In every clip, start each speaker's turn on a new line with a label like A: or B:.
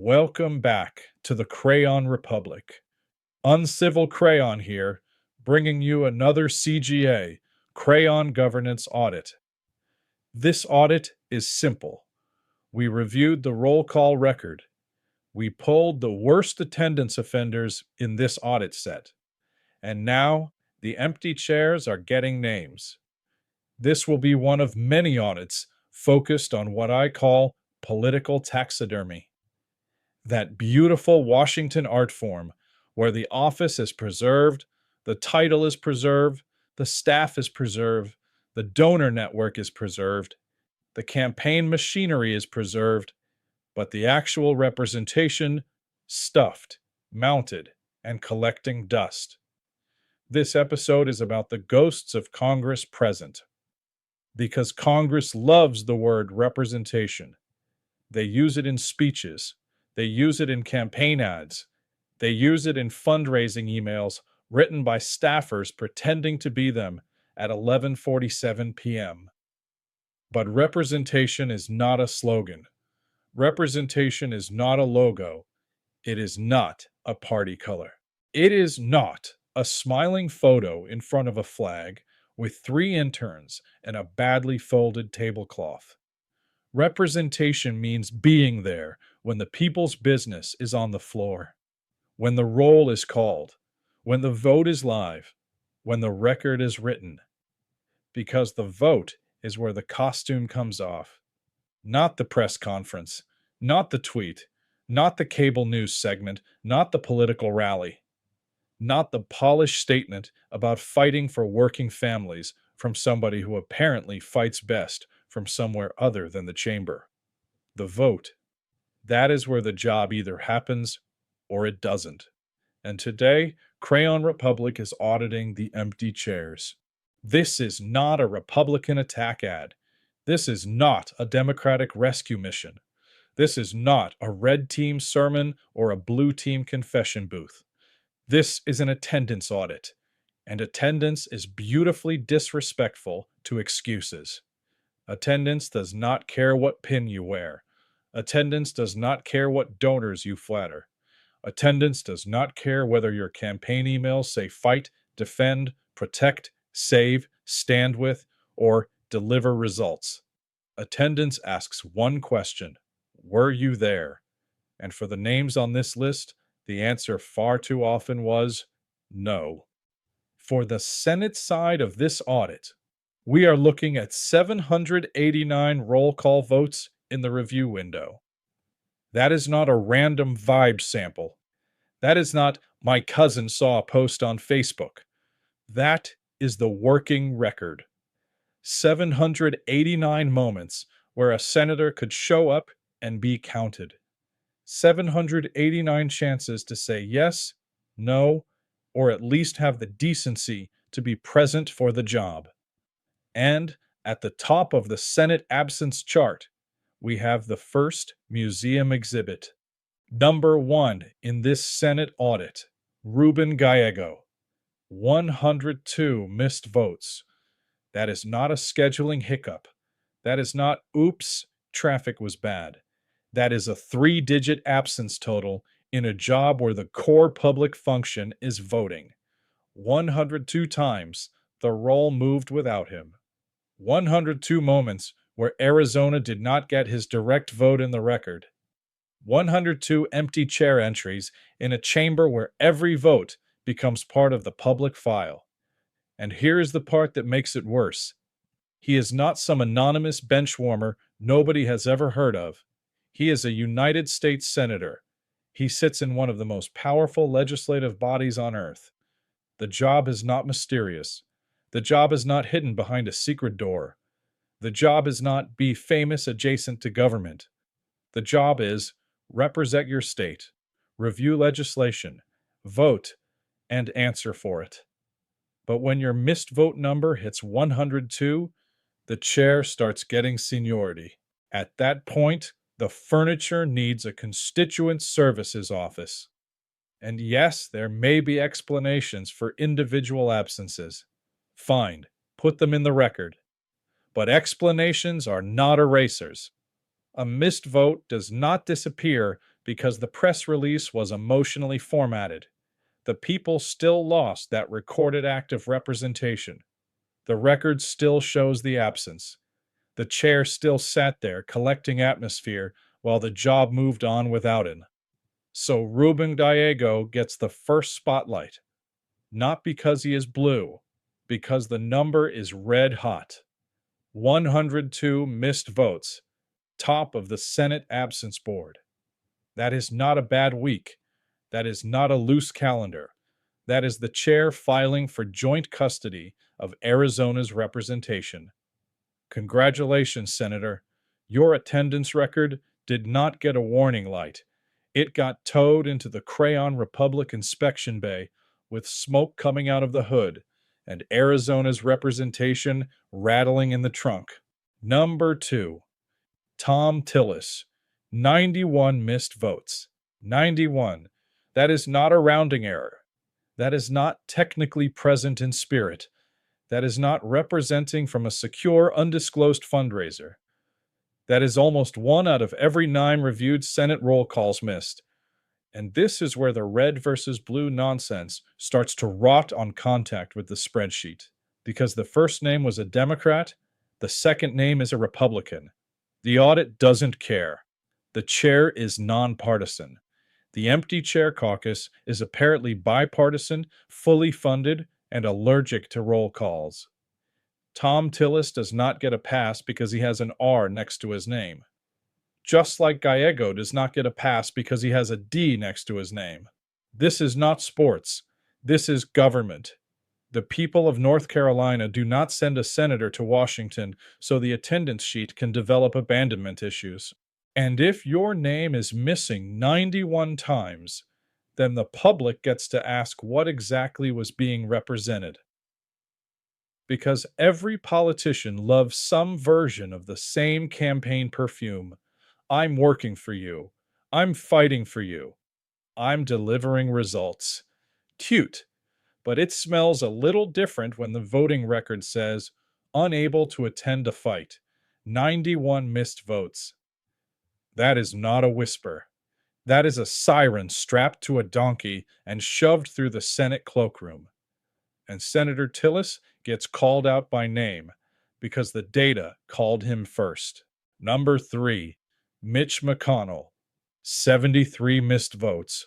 A: Welcome back to the Crayon Republic. Uncivil Crayon here, bringing you another CGA, Crayon Governance Audit. This audit is simple. We reviewed the roll call record. We pulled the worst attendance offenders in this audit set. And now, the empty chairs are getting names. This will be one of many audits focused on what I call political taxidermy. That beautiful Washington art form where the office is preserved, the title is preserved, the staff is preserved, the donor network is preserved, the campaign machinery is preserved, but the actual representation stuffed, mounted, and collecting dust. This episode is about the ghosts of Congress present. Because Congress loves the word representation. They use it in speeches. They use it in campaign ads. They use it in fundraising emails written by staffers pretending to be them at 11:47 p.m. But representation is not a slogan. Representation is not a logo. It is not a party color. It is not a smiling photo in front of a flag with 3 interns and a badly folded tablecloth. Representation means being there when the people's business is on the floor, when the roll is called, when the vote is live, when the record is written. Because the vote is where the costume comes off. Not the press conference, not the tweet, not the cable news segment, not the political rally. Not the polished statement about fighting for working families from somebody who apparently fights best from somewhere other than the chamber. The vote. That is where the job either happens or it doesn't. And today, Crayon Republic is auditing the empty chairs. This is not a Republican attack ad. This is not a Democratic rescue mission. This is not a red team sermon or a blue team confession booth. This is an attendance audit, and attendance is beautifully disrespectful to excuses. Attendance does not care what pin you wear. Attendance does not care what donors you flatter. Attendance does not care whether your campaign emails say fight, defend, protect, save, stand with, or deliver results. Attendance asks one question: were you there? And for the names on this list, the answer far too often was no. For the Senate side of this audit, we are looking at 789 roll call votes in the review window. That is not a random vibe sample. That is not my cousin saw a post on Facebook. That is the working record. 789 moments where a senator could show up and be counted. 789 chances to say yes, no, or at least have the decency to be present for the job. And at the top of the Senate absence chart, we have the first museum exhibit. Number 1 in this Senate audit, Ruben Gallego. 102 missed votes. That is not a scheduling hiccup. That is not, oops, traffic was bad. That is a 3-digit absence total in a job where the core public function is voting. 102 times the roll moved without him. 102 moments where Arizona did not get his direct vote in the record. 102 empty chair entries in a chamber where every vote becomes part of the public file. And here is the part that makes it worse. He is not some anonymous bench warmer nobody has ever heard of. He is a United States Senator. He sits in one of the most powerful legislative bodies on earth. The job is not mysterious. The job is not hidden behind a secret door. The job is not be famous adjacent to government. The job is represent your state, review legislation, vote, and answer for it. But when your missed vote number hits 102, the chair starts getting seniority. At that point, the furniture needs a constituent services office. And yes, there may be explanations for individual absences. Fine, put them in the record. But explanations are not erasers. A missed vote does not disappear because the press release was emotionally formatted. The people still lost that recorded act of representation. The record still shows the absence. The chair still sat there collecting atmosphere while the job moved on without him. So Ruben Gallego gets the first spotlight, not because he is blue, because the number is red hot. 102 missed votes, top of the Senate absence board. That is not a bad week. That is not a loose calendar. That is the chair filing for joint custody of Arizona's representation. Congratulations, Senator. Your attendance record did not get a warning light. It got towed into the Crayon Republic inspection bay with smoke coming out of the hood and Arizona's representation rattling in the trunk. Number 2, Tom Tillis. 91 missed votes. 91. That is not a rounding error. That is not technically present in spirit. That is not representing from a secure, undisclosed fundraiser. That is almost 1 out of every 9 reviewed Senate roll calls missed. And this is where the red versus blue nonsense starts to rot on contact with the spreadsheet. Because the first name was a Democrat, the second name is a Republican. The audit doesn't care. The chair is nonpartisan. The empty chair caucus is apparently bipartisan, fully funded, and allergic to roll calls. Tom Tillis does not get a pass because he has an R next to his name. Just like Gallego does not get a pass because he has a D next to his name. This is not sports. This is government. The people of North Carolina do not send a senator to Washington so the attendance sheet can develop abandonment issues. And if your name is missing 91 times, then the public gets to ask what exactly was being represented. Because every politician loves some version of the same campaign perfume. I'm working for you. I'm fighting for you. I'm delivering results. Cute, but it smells a little different when the voting record says, unable to attend a fight, 91 missed votes. That is not a whisper. That is a siren strapped to a donkey and shoved through the Senate cloakroom. And Senator Tillis gets called out by name because the data called him first. Number 3, Mitch McConnell, 73 missed votes.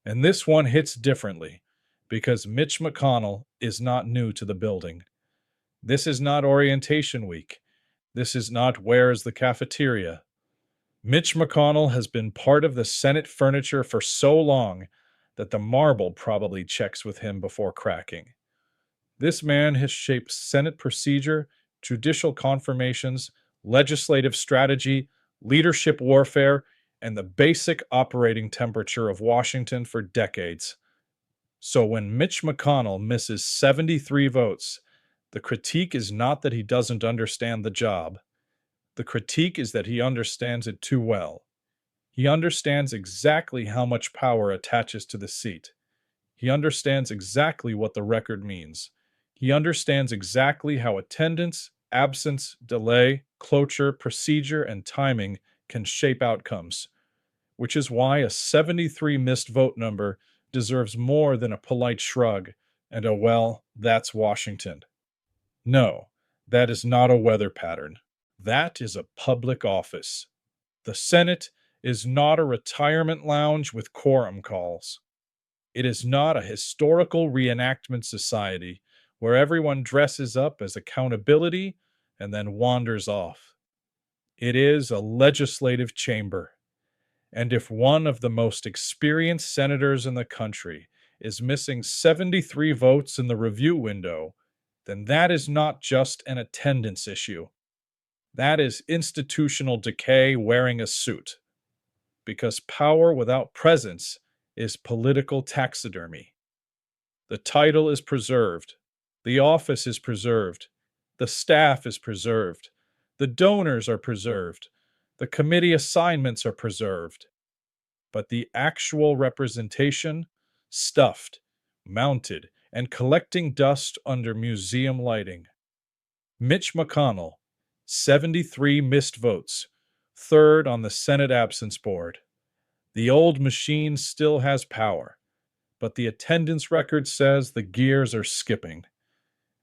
A: And this one hits differently because Mitch McConnell is not new to the building. This is not orientation week. This is not where's the cafeteria. Mitch McConnell has been part of the Senate furniture for so long that the marble probably checks with him before cracking. This man has shaped Senate procedure, judicial confirmations, legislative strategy, leadership warfare, and the basic operating temperature of Washington for decades. So when Mitch McConnell misses 73 votes, the critique is not that he doesn't understand the job. The critique is that he understands it too well. He understands exactly how much power attaches to the seat. He understands exactly what the record means. He understands exactly how attendance, absence, delay, cloture, procedure, and timing can shape outcomes, which is why a 73 missed vote number deserves more than a polite shrug and a well, that's Washington. No, that is not a weather pattern. That is a public office. The Senate is not a retirement lounge with quorum calls. It is not a historical reenactment society where everyone dresses up as accountability and then wanders off. It is a legislative chamber. And if one of the most experienced senators in the country is missing 73 votes in the review window, then that is not just an attendance issue. That is institutional decay wearing a suit. Because power without presence is political taxidermy. The title is preserved. The office is preserved. The staff is preserved. The donors are preserved. The committee assignments are preserved. But the actual representation, stuffed, mounted, and collecting dust under museum lighting. Mitch McConnell, 73 missed votes, third on the Senate absence board. The old machine still has power, but the attendance record says the gears are skipping.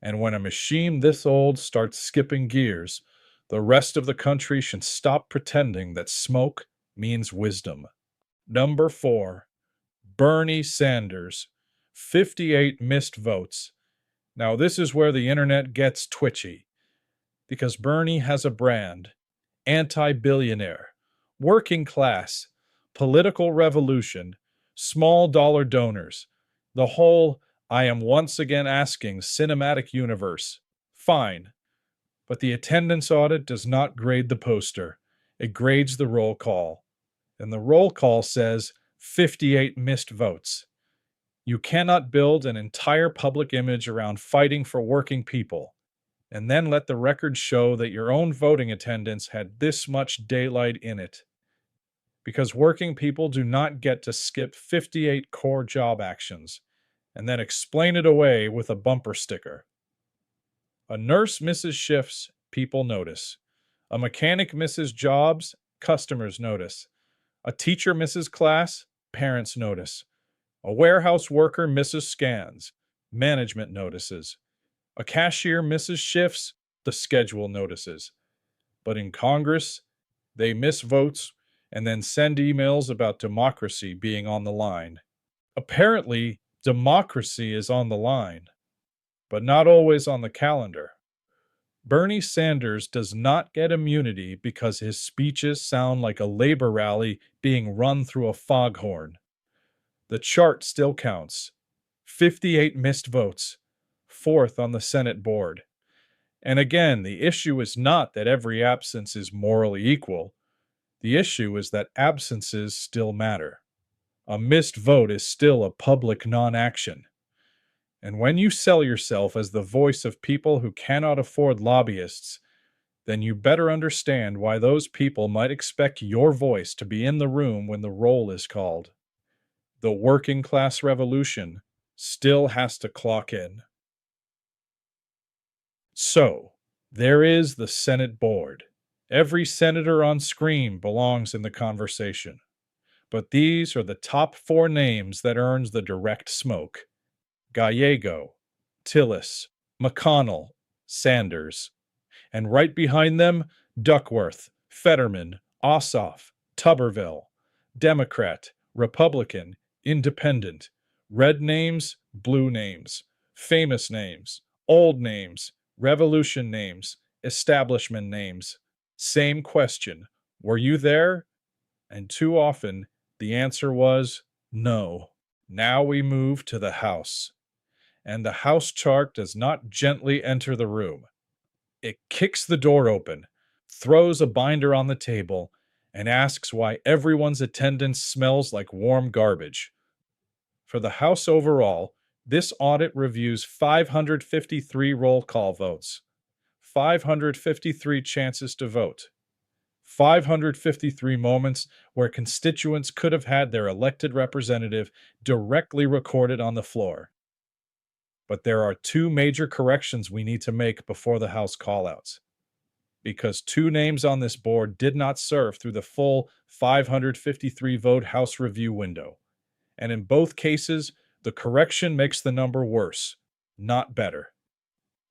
A: And when a machine this old starts skipping gears, the rest of the country should stop pretending that smoke means wisdom. Number 4, Bernie Sanders, 58 missed votes. Now, this is where the internet gets twitchy, because Bernie has a brand: anti-billionaire, working class, political revolution, small dollar donors, the whole "I am once again asking" cinematic universe. Fine, but the attendance audit does not grade the poster. It grades the roll call. And the roll call says 58 missed votes. You cannot build an entire public image around fighting for working people and then let the record show that your own voting attendance had this much daylight in it. Because working people do not get to skip 58 core job actions and then explain it away with a bumper sticker. A nurse misses shifts, people notice. A mechanic misses jobs, customers notice. A teacher misses class, parents notice. A warehouse worker misses scans, management notices. A cashier misses shifts, the schedule notices. But in Congress, they miss votes and then send emails about democracy being on the line. Apparently, democracy is on the line, but not always on the calendar. Bernie Sanders does not get immunity because his speeches sound like a labor rally being run through a foghorn. The chart still counts: 58 missed votes, 4th on the Senate board. And again, the issue is not that every absence is morally equal. The issue is that absences still matter. A missed vote is still a public non-action. And when you sell yourself as the voice of people who cannot afford lobbyists, then you better understand why those people might expect your voice to be in the room when the roll is called. The working class revolution still has to clock in. So, there is the Senate board. Every senator on screen belongs in the conversation. But these are the top 4 names that earns the direct smoke: Gallego, Tillis, McConnell, Sanders. And right behind them, Duckworth, Fetterman, Ossoff, Tuberville. Democrat, Republican, Independent. Red names, blue names. Famous names, old names, revolution names, establishment names. Same question: were you there? And too often, the answer was no. Now we move to the House. And the House chart does not gently enter the room. It kicks the door open, throws a binder on the table, and asks why everyone's attendance smells like warm garbage. For the House overall, this audit reviews 553 roll call votes, 553 chances to vote, 553 moments where constituents could have had their elected representative directly recorded on the floor. But there are 2 major corrections we need to make before the House callouts, because 2 names on this board did not serve through the full 553 vote House review window. And in both cases, the correction makes the number worse, not better.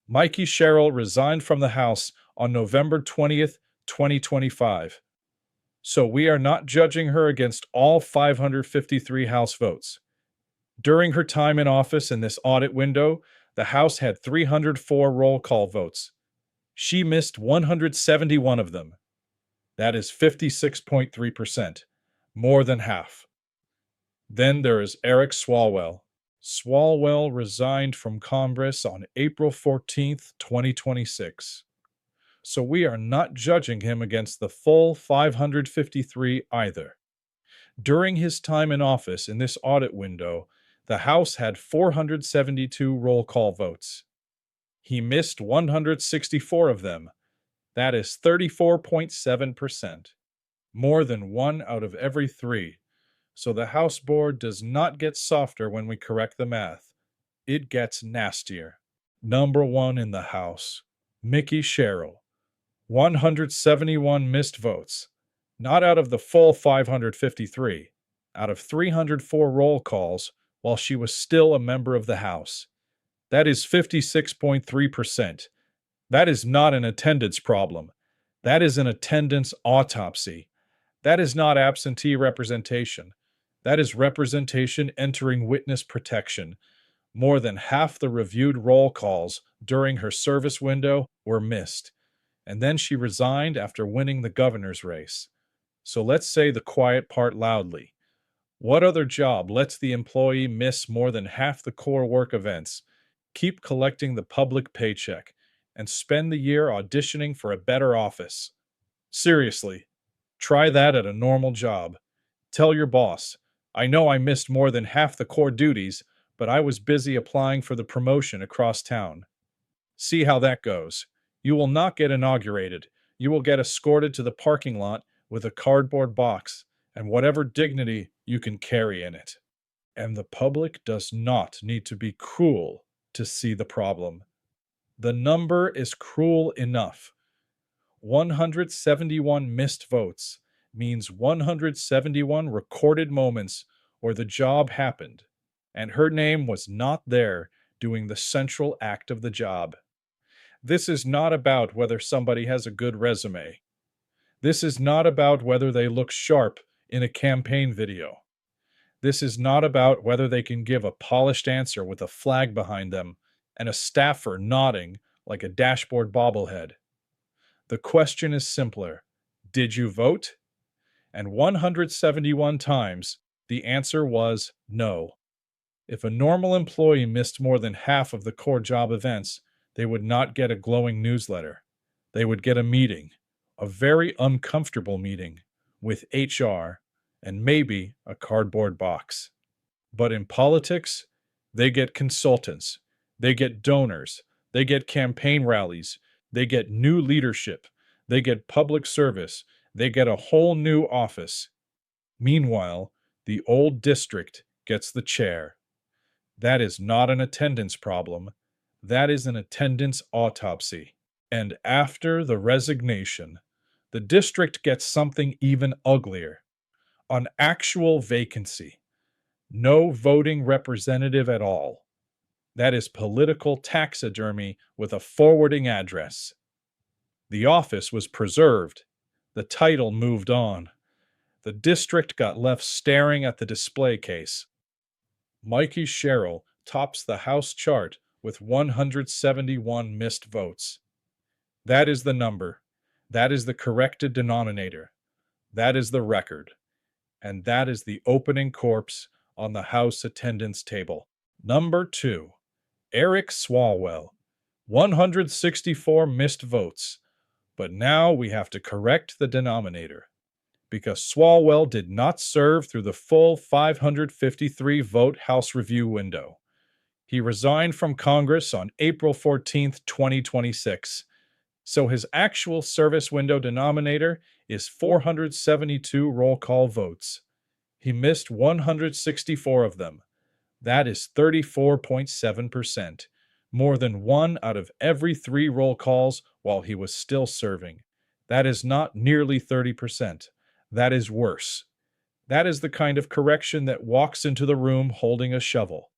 A: Mikey Sherrill resigned from the House on November 20th, 2025. So we are not judging her against all 553 House votes. During her time in office in this audit window, the House had 304 roll call votes. She missed 171 of them. That is 56.3%, more than half. Then there is Eric Swalwell. Swalwell resigned from Congress on April 14th, 2026. So we are not judging him against the full 553 either. During his time in office in this audit window, the House had 472 roll call votes. He missed 164 of them. That is 34.7%, more than 1 out of every 3. So the House board does not get softer when we correct the math. It gets nastier. Number 1 in the House, Mickey Sherrill. 171 missed votes, not out of the full 553, out of 304 roll calls while she was still a member of the House. That is 56.3%. That is not an attendance problem. That is an attendance autopsy. That is not absentee representation. That is representation entering witness protection. More than half the reviewed roll calls during her service window were missed, and then she resigned after winning the governor's race. So let's say the quiet part loudly. What other job lets the employee miss more than half the core work events, keep collecting the public paycheck, and spend the year auditioning for a better office? Seriously, try that at a normal job. Tell your boss, I know I missed more than half the core duties, but I was busy applying for the promotion across town. See how that goes. You will not get inaugurated. You will get escorted to the parking lot with a cardboard box and whatever dignity you can carry in it. And the public does not need to be cruel to see the problem. The number is cruel enough. 171 missed votes means 171 recorded moments where the job happened, and her name was not there doing the central act of the job. This is not about whether somebody has a good resume. This is not about whether they look sharp in a campaign video. This is not about whether they can give a polished answer with a flag behind them and a staffer nodding like a dashboard bobblehead. The question is simpler. Did you vote? And 171 times, the answer was no. If a normal employee missed more than half of the core job events, they would not get a glowing newsletter. They would get a meeting, a very uncomfortable meeting, with HR and maybe a cardboard box. But in politics, they get consultants, they get donors, they get campaign rallies, they get new leadership, they get public service, they get a whole new office. Meanwhile, the old district gets the chair. That is not an attendance problem. That is an attendance autopsy. And after the resignation, the district gets something even uglier. An actual vacancy. No voting representative at all. That is political taxidermy with a forwarding address. The office was preserved. The title moved on. The district got left staring at the display case. Mikey Sherrill tops the House chart with 171 missed votes. That is the number. That is the corrected denominator. That is the record. And that is the opening corpse on the House attendance table. Number 2. Eric Swalwell. 164 missed votes. But now we have to correct the denominator, because Swalwell did not serve through the full 553 vote House review window. He resigned from Congress on April 14, 2026, so his actual service window denominator is 472 roll call votes. He missed 164 of them. That is 34.7%. More than 1 out of every 3 roll calls while he was still serving. That is not nearly 30%. That is worse. That is the kind of correction that walks into the room holding a shovel.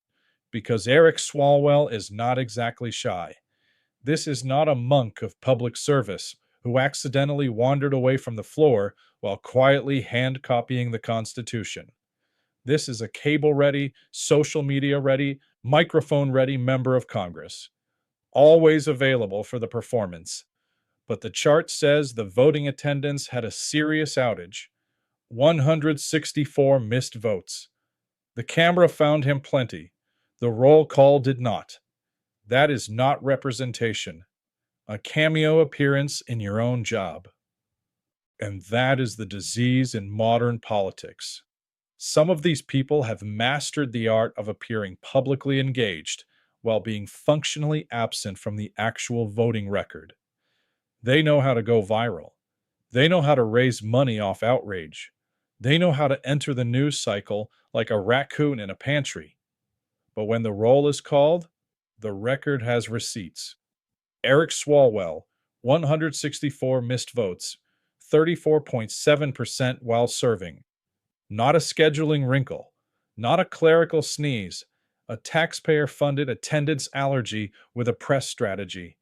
A: Because Eric Swalwell is not exactly shy. This is not a monk of public service who accidentally wandered away from the floor while quietly hand-copying the Constitution. This is a cable-ready, social media-ready, microphone-ready member of Congress, always available for the performance. But the chart says the voting attendance had a serious outage. 164 missed votes. The camera found him plenty. The roll call did not. That is not representation. A cameo appearance in your own job. And that is the disease in modern politics. Some of these people have mastered the art of appearing publicly engaged while being functionally absent from the actual voting record. They know how to go viral. They know how to raise money off outrage. They know how to enter the news cycle like a raccoon in a pantry. But when the roll is called, the record has receipts. Eric Swalwell, 164 missed votes, 34.7% while serving. not a scheduling wrinkle, not a clerical sneeze, a taxpayer-funded attendance allergy with a press strategy.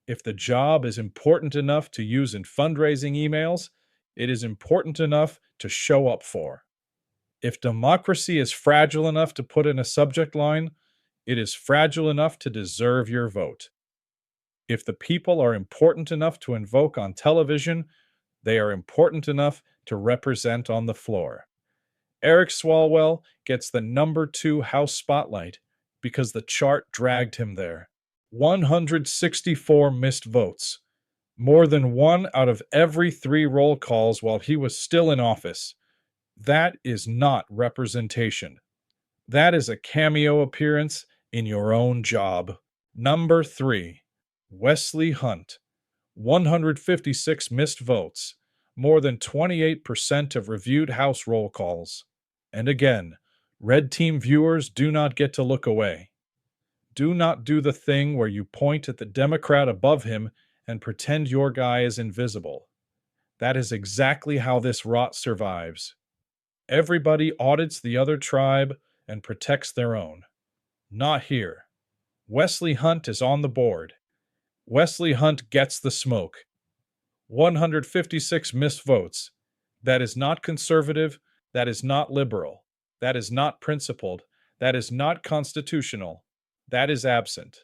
A: If the job is important enough to use in fundraising emails, it is important enough to show up for. If democracy is fragile enough to put in a subject line, it is fragile enough to deserve your vote. If the people are important enough to invoke on television, they are important enough to represent on the floor. Eric Swalwell gets the number 2 House spotlight because the chart dragged him there. 164 missed votes, more than 1 out of every 3 roll calls while he was still in office. That is not representation. That is a cameo appearance in your own job. Number 3, Wesley Hunt. 156 missed votes, more than 28% of reviewed House roll calls. And again, Red Team viewers do not get to look away. Do not do the thing where you point at the Democrat above him and pretend your guy is invisible. That is exactly how this rot survives. Everybody audits the other tribe and protects their own. Not here. Wesley Hunt is on the board. Wesley Hunt gets the smoke. 156 missed votes. That is not conservative. That is not liberal. That is not principled. That is not constitutional. That is absent.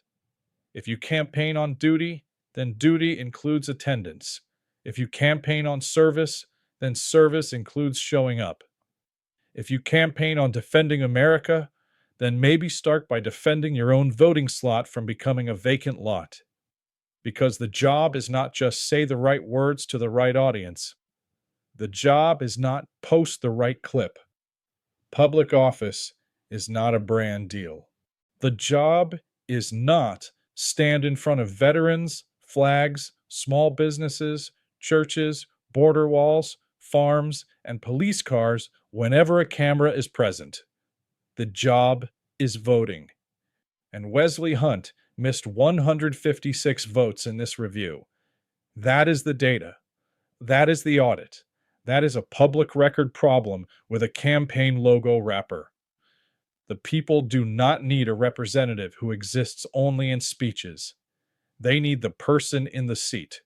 A: If you campaign on duty, then duty includes attendance. If you campaign on service, then service includes showing up. If you campaign on defending America, then maybe start by defending your own voting slot from becoming a vacant lot. Because the job is not just say the right words to the right audience. The job is not post the right clip. Public office is not a brand deal. The job is not stand in front of veterans, flags, small businesses, churches, border walls, farms, and police cars whenever a camera is present. The job is voting. And Wesley Hunt missed 156 votes in this review. That is the data. That is the audit. That is a public record problem with a campaign logo wrapper. The people do not need a representative who exists only in speeches. They need the person in the seat.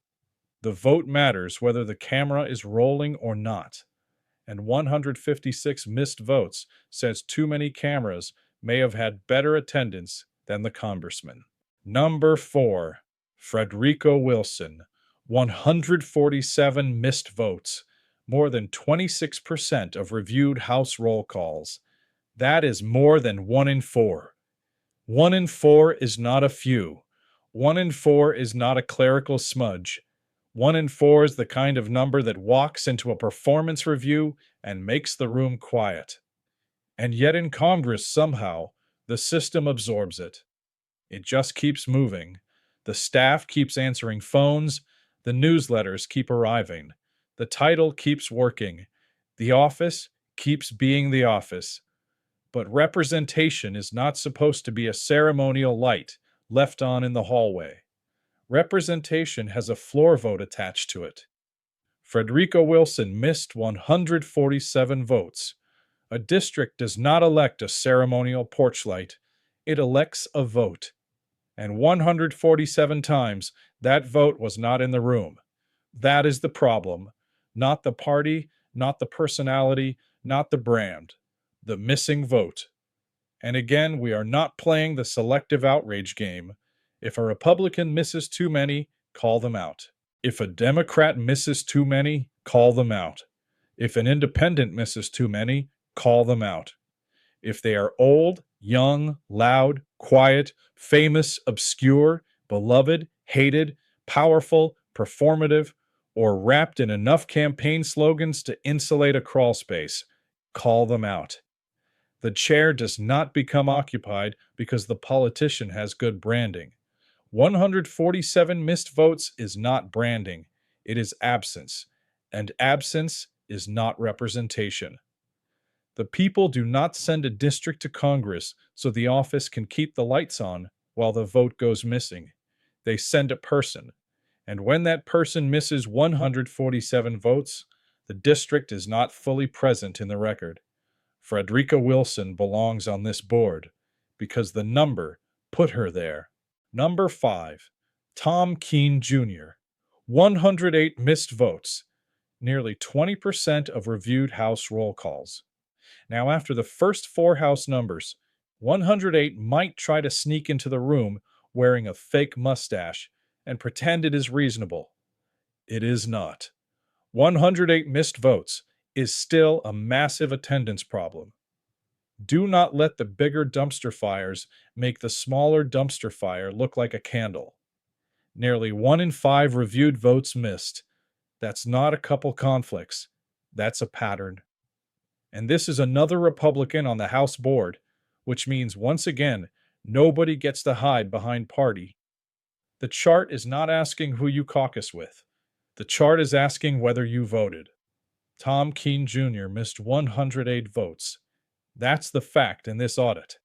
A: The vote matters whether the camera is rolling or not. And 156 missed votes says too many cameras may have had better attendance than the congressman. Number 4, Frederico Wilson. 147 missed votes, more than 26% of reviewed House roll calls. That is more than 1 in 4. 1 in 4 is not a few. 1 in 4 is not a clerical smudge. 1 in 4 is the kind of number that walks into a performance review and makes the room quiet. And yet in Congress, somehow, the system absorbs it. It just keeps moving. The staff keeps answering phones. The newsletters keep arriving. The title keeps working. The office keeps being the office. But representation is not supposed to be a ceremonial light left on in the hallway. Representation has a floor vote attached to it. Frederico Wilson missed 147 votes. A district does not elect a ceremonial porch light. It elects a vote. And 147 times, that vote was not in the room. That is the problem. Not the party, not the personality, not the brand. The missing vote. And again, we are not playing the selective outrage game. If a Republican misses too many, call them out. If a Democrat misses too many, call them out. If an independent misses too many, call them out. If they are old, young, loud, quiet, famous, obscure, beloved, hated, powerful, performative, or wrapped in enough campaign slogans to insulate a crawl space, call them out. The chair does not become occupied because the politician has good branding. 147 missed votes is not branding. It is absence. And absence is not representation. The people do not send a district to Congress so the office can keep the lights on while the vote goes missing. They send a person. And when that person misses 147 votes, The district is not fully present in the record. Frederica Wilson belongs on this board because the number put her there. Number 5, Tom Keene Jr., 108 missed votes, nearly 20% of reviewed House roll calls. Now, after the first 4 House numbers, 108 might try to sneak into the room wearing a fake mustache and pretend it is reasonable. It is not. 108 missed votes is still a massive attendance problem. Do not let the bigger dumpster fires make the smaller dumpster fire look like a candle. Nearly 1 in 5 reviewed votes missed. That's not a couple conflicts. That's a pattern. And this is another Republican on the House board, which means once again, nobody gets to hide behind party. The chart is not asking who you caucus with. The chart is asking whether you voted. Tom Keene Jr. missed 108 votes. That's the fact in this audit.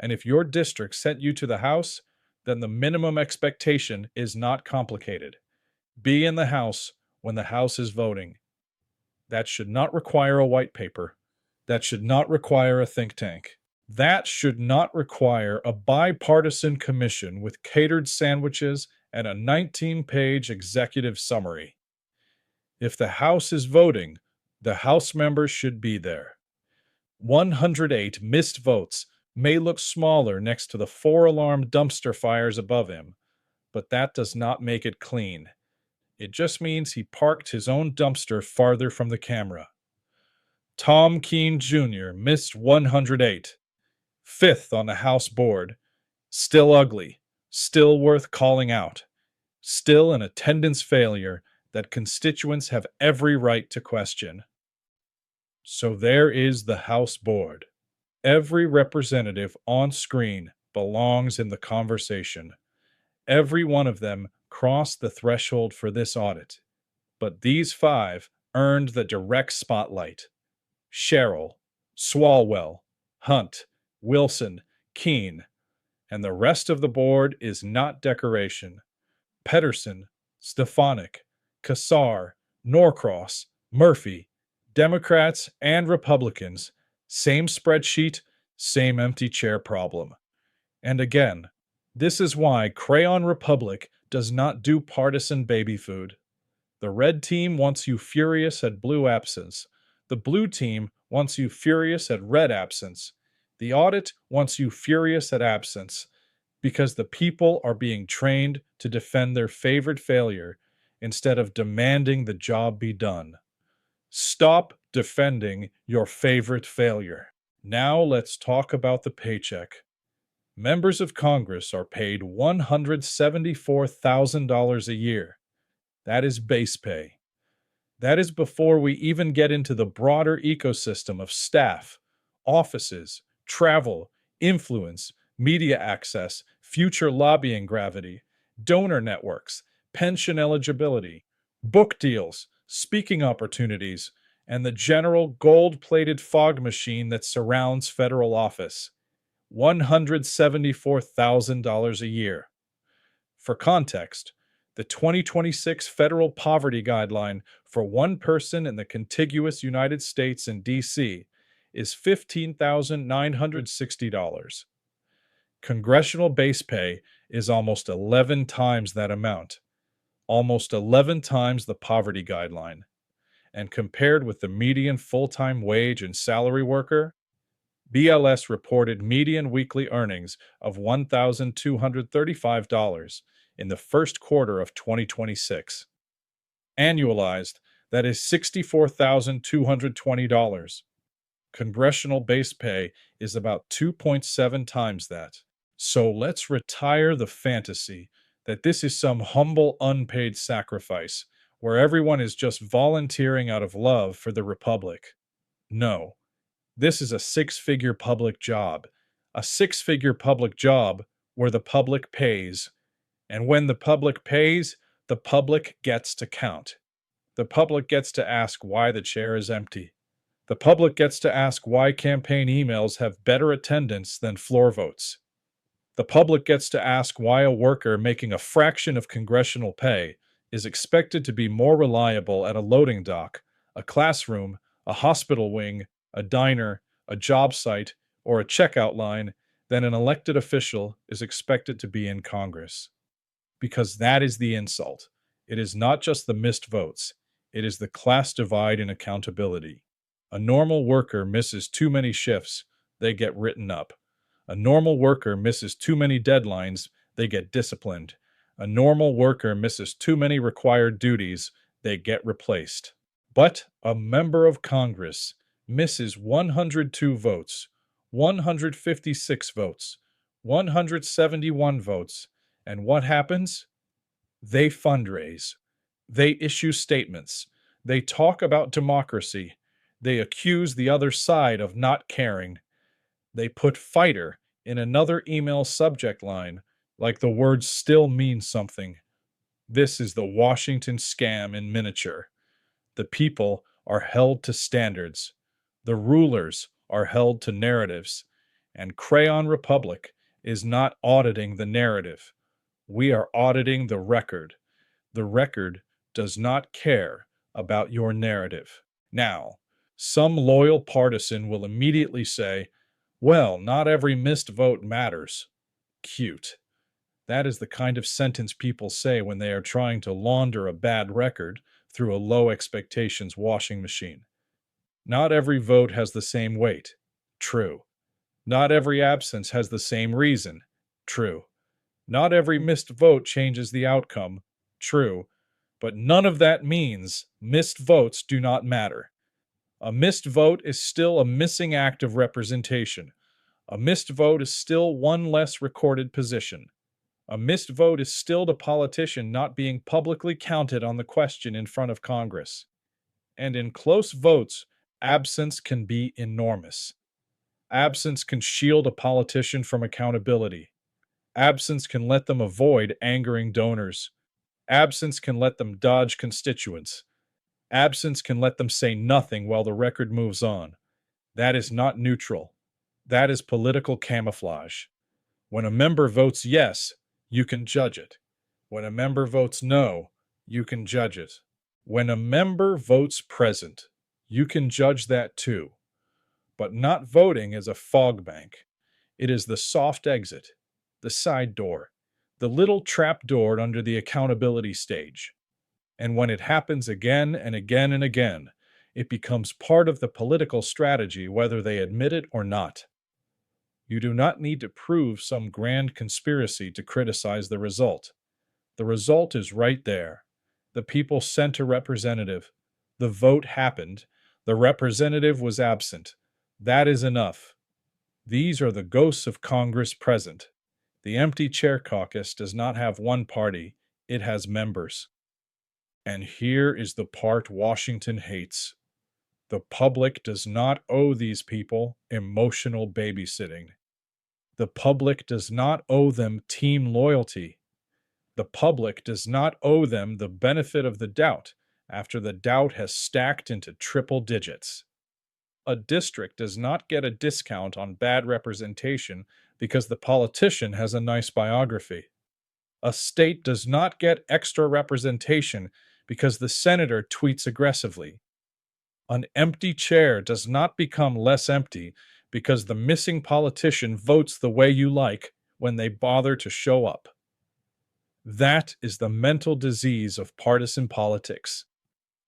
A: And if your district sent you to the House, then the minimum expectation is not complicated. Be in the House when the House is voting. That should not require a white paper. That should not require a think tank. That should not require a bipartisan commission with catered sandwiches and a 19-page executive summary. If the House is voting, the House members should be there. 108 missed votes may look smaller next to the 4 alarm dumpster fires above him, but that does not make it clean. It just means he parked his own dumpster farther from the camera. Tom Keene Jr. missed 108. 5th on the House board. Still ugly. Still worth calling out. Still an attendance failure that constituents have every right to question. So there is the House board. Every representative on screen belongs in the conversation. Every one of them crossed the threshold for this audit. But these 5 earned the direct spotlight. Sherrill, Swalwell, Hunt, Wilson, Keene, and the rest of the board is not decoration. Pedersen, Stefanik, Kassar, Norcross, Murphy, Democrats and Republicans, same spreadsheet, same empty chair problem. And again, this is why Crayon Republic does not do partisan baby food. The red team wants you furious at blue absence. The blue team wants you furious at red absence. The audit wants you furious at absence, because the people are being trained to defend their favorite failure instead of demanding the job be done. Stop defending your favorite failure. Now let's talk about the paycheck. Members of Congress are paid $174,000 a year. That is base pay. That is before we even get into the broader ecosystem of staff, offices, travel, influence, media access, future lobbying gravity, donor networks, pension eligibility, book deals, speaking opportunities, and the general gold-plated fog machine that surrounds federal office. $174,000 a year. For context, the 2026 federal poverty guideline for one person in the contiguous United States and D.C. is $15,960. Congressional base pay is almost 11 times that amount, almost 11 times the poverty guideline. And compared with the median full-time wage and salary worker, BLS reported median weekly earnings of $1,235 in the first quarter of 2026. Annualized, that is $64,220. Congressional base pay is about 2.7 times that. So let's retire the fantasy that this is some humble unpaid sacrifice where everyone is just volunteering out of love for the Republic. No, this is a 6-figure public job. A 6-figure public job where the public pays. And when the public pays, the public gets to count. The public gets to ask why the chair is empty. The public gets to ask why campaign emails have better attendance than floor votes. The public gets to ask why a worker making a fraction of congressional pay is expected to be more reliable at a loading dock, a classroom, a hospital wing, a diner, a job site, or a checkout line, then an elected official is expected to be in Congress. Because that is the insult. It is not just the missed votes, it is the class divide in accountability. A normal worker misses too many shifts, they get written up. A normal worker misses too many deadlines, they get disciplined. A normal worker misses too many required duties, they get replaced. But a member of Congress misses 102 votes, 156 votes, 171 votes, and what happens? They fundraise. They issue statements. They talk about democracy. They accuse the other side of not caring. They put fighter in another email subject line, like the words still mean something. This is the Washington scam in miniature. The people are held to standards. The rulers are held to narratives. And Crayon Republic is not auditing the narrative. We are auditing the record. The record does not care about your narrative. Now, some loyal partisan will immediately say, well, not every missed vote matters. Cute. That is the kind of sentence people say when they are trying to launder a bad record through a low expectations washing machine. Not every vote has the same weight. True. Not every absence has the same reason. True. Not every missed vote changes the outcome. True. But none of that means missed votes do not matter. A missed vote is still a missing act of representation. A missed vote is still one less recorded position. A missed vote is still the politician not being publicly counted on the question in front of Congress. And in close votes, absence can be enormous. Absence can shield a politician from accountability. Absence can let them avoid angering donors. Absence can let them dodge constituents. Absence can let them say nothing while the record moves on. That is not neutral. That is political camouflage. When a member votes yes, you can judge it. When a member votes no, you can judge it. When a member votes present, you can judge that too. But not voting is a fog bank. It is the soft exit, the side door, the little trap door under the accountability stage. And when it happens again and again and again, it becomes part of the political strategy whether they admit it or not. You do not need to prove some grand conspiracy to criticize the result. The result is right there. The people sent a representative. The vote happened. The representative was absent. That is enough. These are the ghosts of Congress present. The empty chair caucus does not have one party. It has members. And here is the part Washington hates. The public does not owe these people emotional babysitting. The public does not owe them team loyalty. The public does not owe them the benefit of the doubt after the doubt has stacked into triple digits. A district does not get a discount on bad representation because the politician has a nice biography. A state does not get extra representation because the senator tweets aggressively. An empty chair does not become less empty because the missing politician votes the way you like when they bother to show up. That is the mental disease of partisan politics.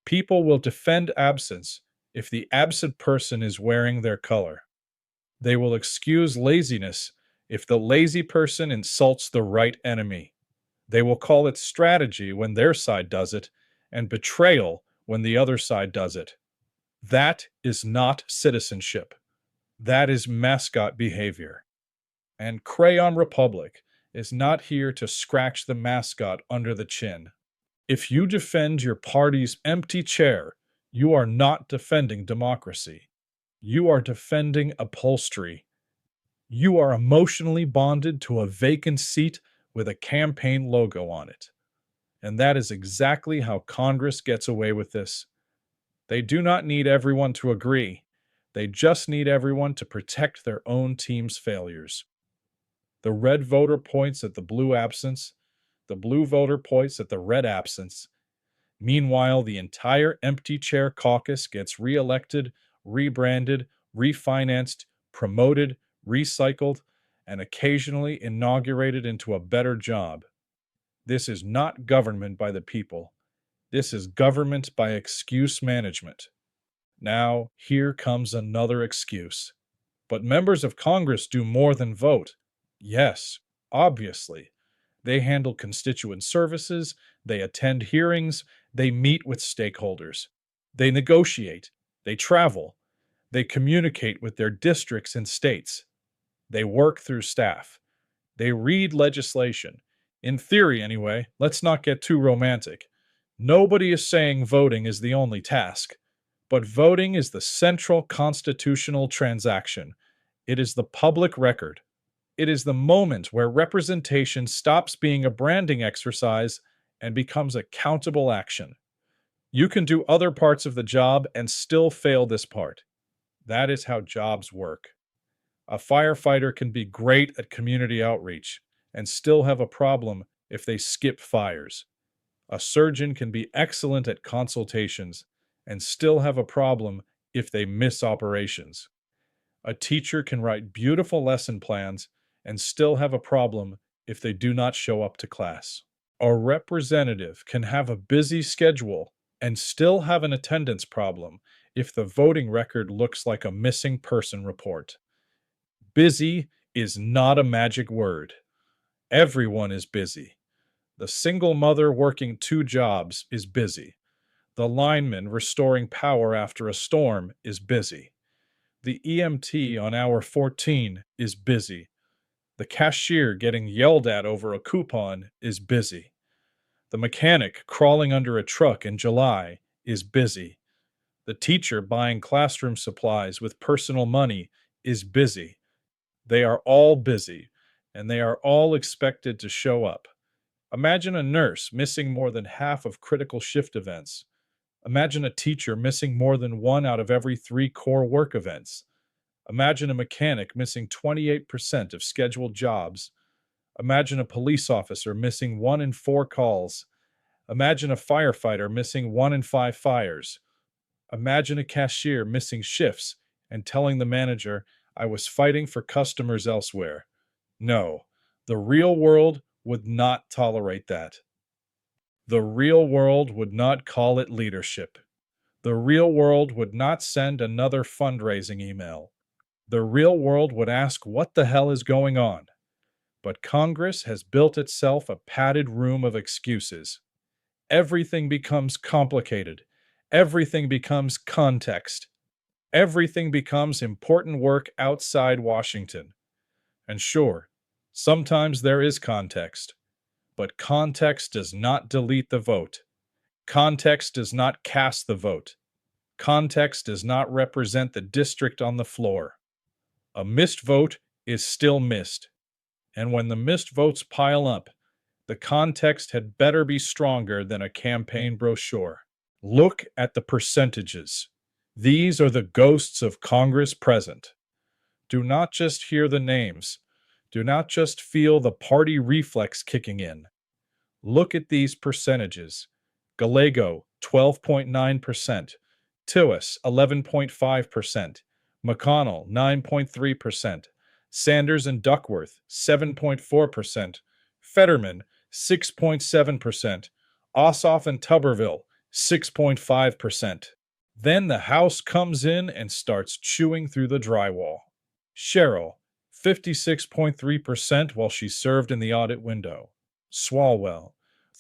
A: People will defend absence if the absent person is wearing their color. They will excuse laziness if the lazy person insults the right enemy. They will call it strategy when their side does it, and betrayal when the other side does it. That is not citizenship. That is mascot behavior. And Crayon Republic is not here to scratch the mascot under the chin. If you defend your party's empty chair, you are not defending democracy. You are defending upholstery. You are emotionally bonded to a vacant seat with a campaign logo on it. And that is exactly how Congress gets away with this. They do not need everyone to agree. They just need everyone to protect their own team's failures. The red voter points at the blue absence. The blue voter points at the red absence. Meanwhile, the entire empty chair caucus gets reelected, rebranded, refinanced, promoted, recycled, and occasionally inaugurated into a better job. This is not government by the people. This is government by excuse management. Now, here comes another excuse. But members of Congress do more than vote. Yes, obviously. They handle constituent services, they attend hearings, they meet with stakeholders, they negotiate, they travel, they communicate with their districts and states, they work through staff, they read legislation. In theory, anyway, let's not get too romantic. Nobody is saying voting is the only task, but voting is the central constitutional transaction. It is the public record. It is the moment where representation stops being a branding exercise and becomes a countable action. You can do other parts of the job and still fail this part. That is how jobs work. A firefighter can be great at community outreach and still have a problem if they skip fires. A surgeon can be excellent at consultations and still have a problem if they miss operations. A teacher can write beautiful lesson plans and still have a problem if they do not show up to class. A representative can have a busy schedule and still have an attendance problem if the voting record looks like a missing person report. Busy is not a magic word. Everyone is busy. The single mother working 2 jobs is busy. The lineman restoring power after a storm is busy. The EMT on hour 14 is busy. The cashier getting yelled at over a coupon is busy. The mechanic crawling under a truck in July is busy. The teacher buying classroom supplies with personal money is busy. They are all busy, and they are all expected to show up. Imagine a nurse missing more than half of critical shift events. Imagine a teacher missing more than 1 out of every 3 core work events. Imagine a mechanic missing 28% of scheduled jobs. Imagine a police officer missing 1 in 4 calls. Imagine a firefighter missing 1 in 5 fires. Imagine a cashier missing shifts and telling the manager, "I was fighting for customers elsewhere." No, the real world would not tolerate that. The real world would not call it leadership. The real world would not send another fundraising email. The real world would ask what the hell is going on. But Congress has built itself a padded room of excuses. Everything becomes complicated. Everything becomes context. Everything becomes important work outside Washington. And sure, sometimes there is context. But context does not delete the vote. Context does not cast the vote. Context does not represent the district on the floor. A missed vote is still missed. And when the missed votes pile up, the context had better be stronger than a campaign brochure. Look at the percentages. These are the ghosts of Congress present. Do not just hear the names. Do not just feel the party reflex kicking in. Look at these percentages. Gallego, 12.9%. Tillis, 11.5%. McConnell, 9.3%. Sanders and Duckworth, 7.4%. Fetterman, 6.7%. Ossoff and Tuberville, 6.5%. Then the House comes in and starts chewing through the drywall. Sherrill, 56.3% while she served in the audit window. Swalwell,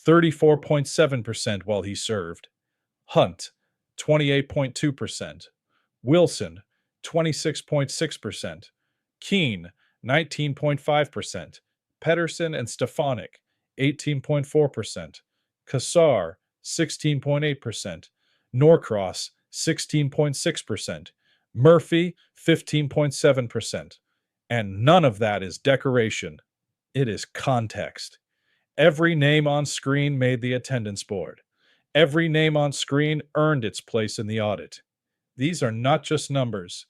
A: 34.7% while he served. Hunt, 28.2%. Wilson, 26.6%. Keene, 19.5%. Pedersen and Stefanik, 18.4%. Kassar, 16.8%. Norcross, 16.6%. Murphy, 15.7%. And none of that is decoration. It is context. Every name on screen made the attendance board. Every name on screen earned its place in the audit. These are not just numbers.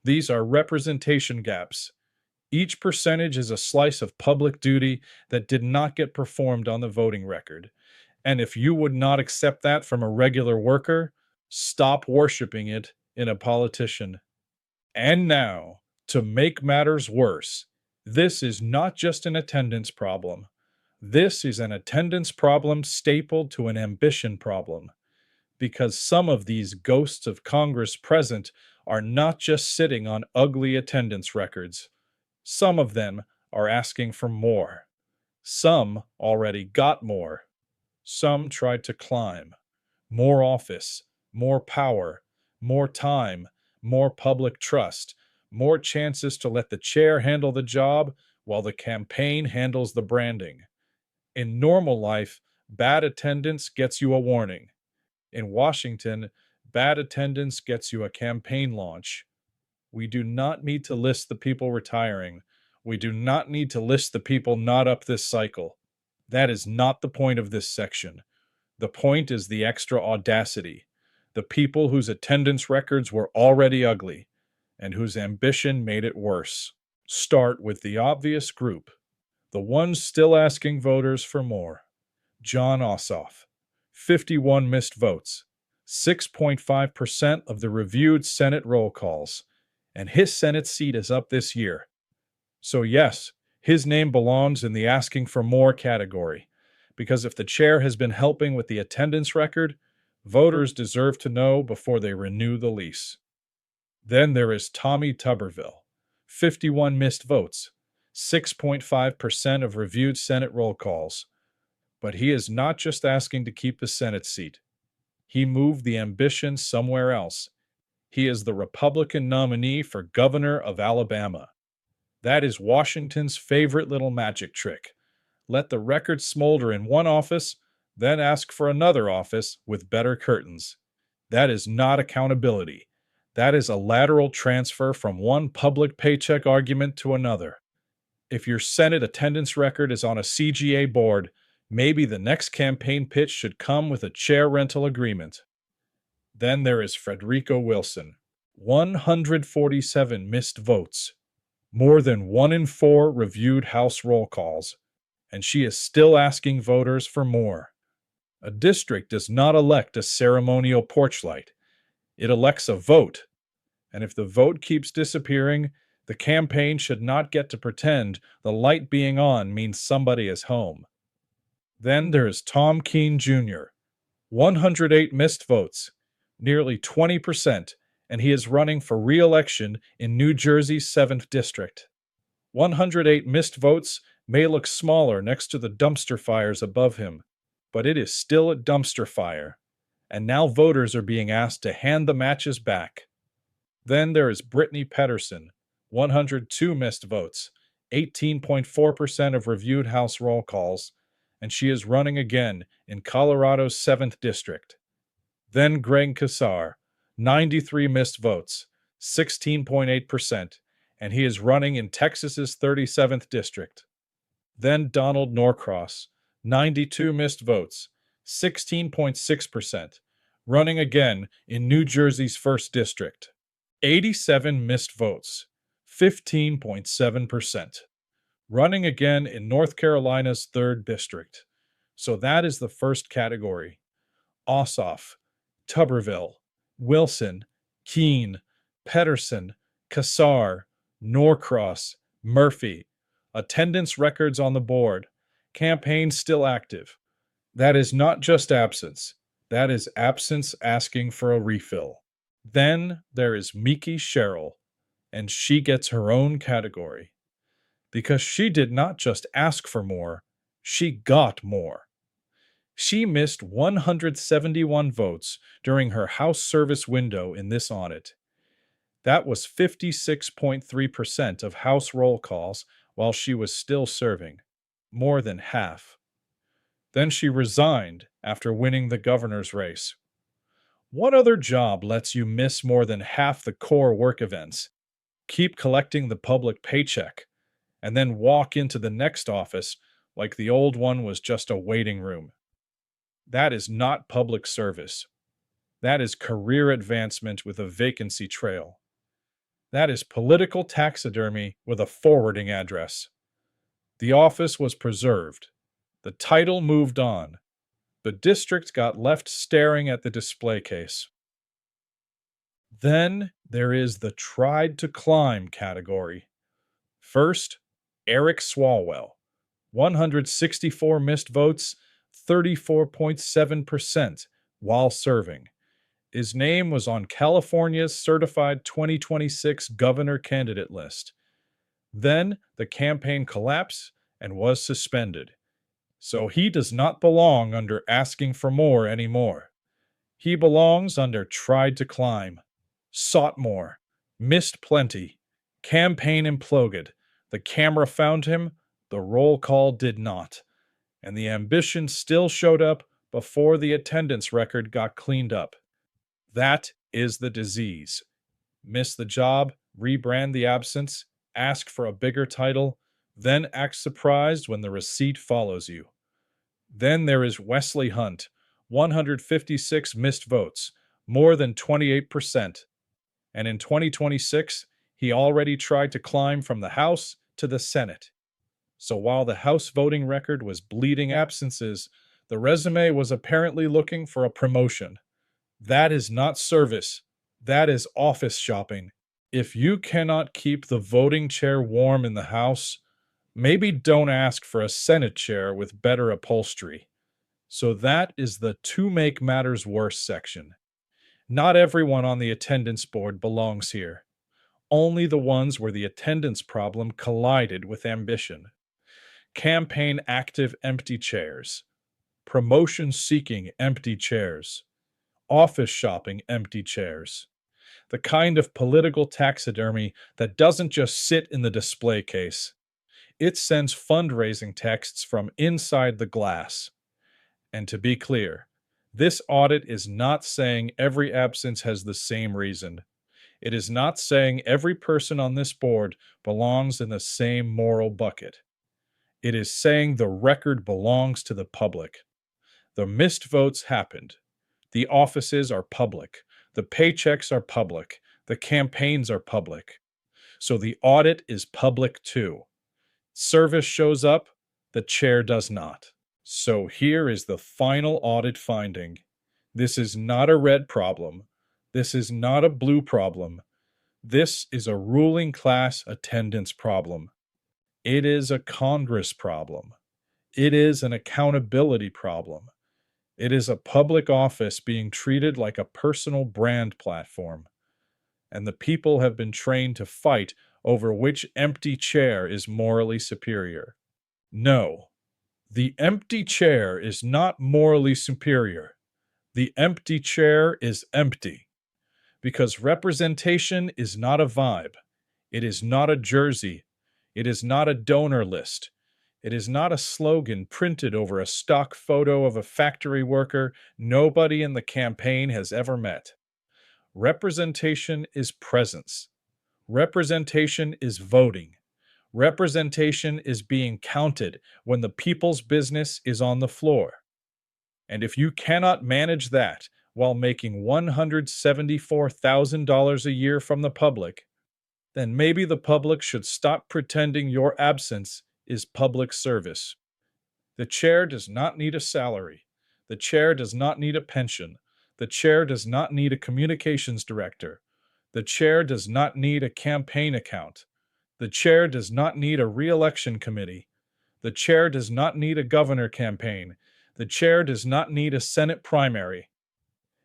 A: These are representation gaps. Each percentage is a slice of public duty that did not get performed on the voting record. And if you would not accept that from a regular worker, stop worshiping it in a politician. And now, to make matters worse, this is not just an attendance problem. This is an attendance problem stapled to an ambition problem, because some of these ghosts of Congress present are not just sitting on ugly attendance records. Some of them are asking for more. Some already got more. Some tried to climb. More office, more power, more time, more public trust, more chances to let the chair handle the job while the campaign handles the branding. In normal life, bad attendance gets you a warning. In Washington, bad attendance gets you a campaign launch. We do not need to list the people retiring. We do not need to list the people not up this cycle. That is not the point of this section. The point is the extra audacity, the people whose attendance records were already ugly, and whose ambition made it worse. Start with the obvious group, the ones still asking voters for more. John Ossoff, 51 missed votes, 6.5% of the reviewed Senate roll calls, and his Senate seat is up this year. So yes, his name belongs in the asking for more category, because if the chair has been helping with the attendance record, voters deserve to know before they renew the lease. Then there is Tommy Tuberville, 51 missed votes, 6.5% of reviewed Senate roll calls. But he is not just asking to keep the Senate seat. He moved the ambition somewhere else. He is the Republican nominee for governor of Alabama. That is Washington's favorite little magic trick. Let the record smolder in one office, then ask for another office with better curtains. That is not accountability. That is a lateral transfer from one public paycheck argument to another. If your Senate attendance record is on a CGA board, maybe the next campaign pitch should come with a chair rental agreement. Then there is Frederica Wilson, 147 missed votes, more than 1 in 4 reviewed House roll calls, and she is still asking voters for more. A district does not elect a ceremonial porch light. It elects a vote, and if the vote keeps disappearing, the campaign should not get to pretend the light being on means somebody is home. Then there is Tom Keene Jr., 108 missed votes, nearly 20%, and he is running for re-election in New Jersey's 7th District. 108 missed votes may look smaller next to the dumpster fires above him, but it is still a dumpster fire, and now voters are being asked to hand the matches back. Then there is Brittany Pedersen, 102 missed votes, 18.4% of reviewed House roll calls, and she is running again in Colorado's 7th District. Then Greg Casar, 93 missed votes, 16.8%, and he is running in Texas's 37th District. Then Donald Norcross, 92 missed votes, 16.6%, running again in New Jersey's 1st District. 87 missed votes, 15.7%, running again in North Carolina's 3rd District. So that is the first category. Ossoff, Tuberville, Wilson, Keene, Pedersen, Casar, Norcross, Murphy. Attendance records on the board. Campaign still active. That is not just absence. That is absence asking for a refill. Then there is Miki Sherrill, and she gets her own category. Because she did not just ask for more, she got more. She missed 171 votes during her House service window in this audit. That was 56.3% of House roll calls while she was still serving, more than half. Then she resigned after winning the governor's race. What other job lets you miss more than half the core work events, keep collecting the public paycheck, and then walk into the next office like the old one was just a waiting room? That is not public service. That is career advancement with a vacancy trail. That is political taxidermy with a forwarding address. The office was preserved. The title moved on. The district got left staring at the display case. Then there is the tried to climb category. First, Eric Swalwell, 164 missed votes, 34.7% while serving. His name was on California's certified 2026 governor candidate list. Then the campaign collapsed and was suspended. So he does not belong under asking for more anymore. He belongs under tried to climb, sought more, missed plenty, campaign imploded. The camera found him, the roll call did not. And the ambition still showed up before the attendance record got cleaned up. That is the disease. Miss the job, rebrand the absence, ask for a bigger title, then act surprised when the receipt follows you. Then there is Wesley Hunt, 156 missed votes, more than 28%. And in 2026, he already tried to climb from the House to the Senate. So while the House voting record was bleeding absences, the resume was apparently looking for a promotion. That is not service. That is office shopping. If you cannot keep the voting chair warm in the House, maybe don't ask for a Senate chair with better upholstery. So that is the to make matters worse section. Not everyone on the attendance board belongs here. Only the ones where the attendance problem collided with ambition. Campaign active empty chairs. Promotion seeking empty chairs. Office shopping empty chairs. The kind of political taxidermy that doesn't just sit in the display case. It sends fundraising texts from inside the glass. And to be clear, this audit is not saying every absence has the same reason. It is not saying every person on this board belongs in the same moral bucket. It is saying the record belongs to the public. The missed votes happened. The offices are public. The paychecks are public. The campaigns are public. So the audit is public too. Service shows up, the chair does not. So here is the final audit finding. This is not a red problem. This is not a blue problem. This is a ruling class attendance problem. It is a Congress problem. It is an accountability problem. It is a public office being treated like a personal brand platform. And the people have been trained to fight over which empty chair is morally superior. No, the empty chair is not morally superior. The empty chair is empty. Because representation is not a vibe. It is not a jersey. It is not a donor list. It is not a slogan printed over a stock photo of a factory worker nobody in the campaign has ever met. Representation is presence. Representation is voting. Representation is being counted when the people's business is on the floor. And if you cannot manage that while making $174,000 a year from the public, then maybe the public should stop pretending your absence is public service. The chair does not need a salary. The chair does not need a pension. The chair does not need a communications director. The chair does not need a campaign account. The chair does not need a re-election committee. The chair does not need a governor campaign. The chair does not need a Senate primary.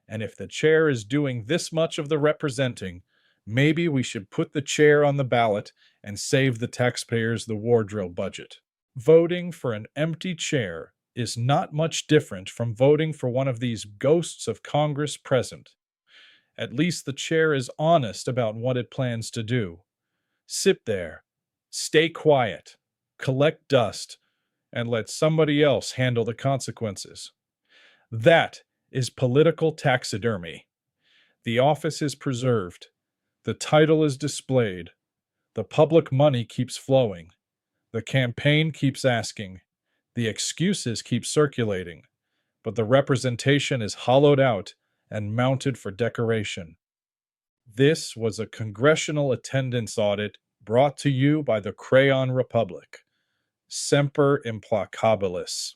A: And if the chair is doing this much of the representing, maybe we should put the chair on the ballot and save the taxpayers the wardrobe budget. Voting for an empty chair is not much different from voting for one of these ghosts of Congress present. At least the chair is honest about what it plans to do. Sit there, stay quiet, collect dust, and let somebody else handle the consequences. That is political taxidermy. The office is preserved. The title is displayed. The public money keeps flowing. The campaign keeps asking. The excuses keep circulating. But the representation is hollowed out and mounted for decoration. This was a Congressional attendance audit brought to you by the Crayon Republic. Semper Implacabilis.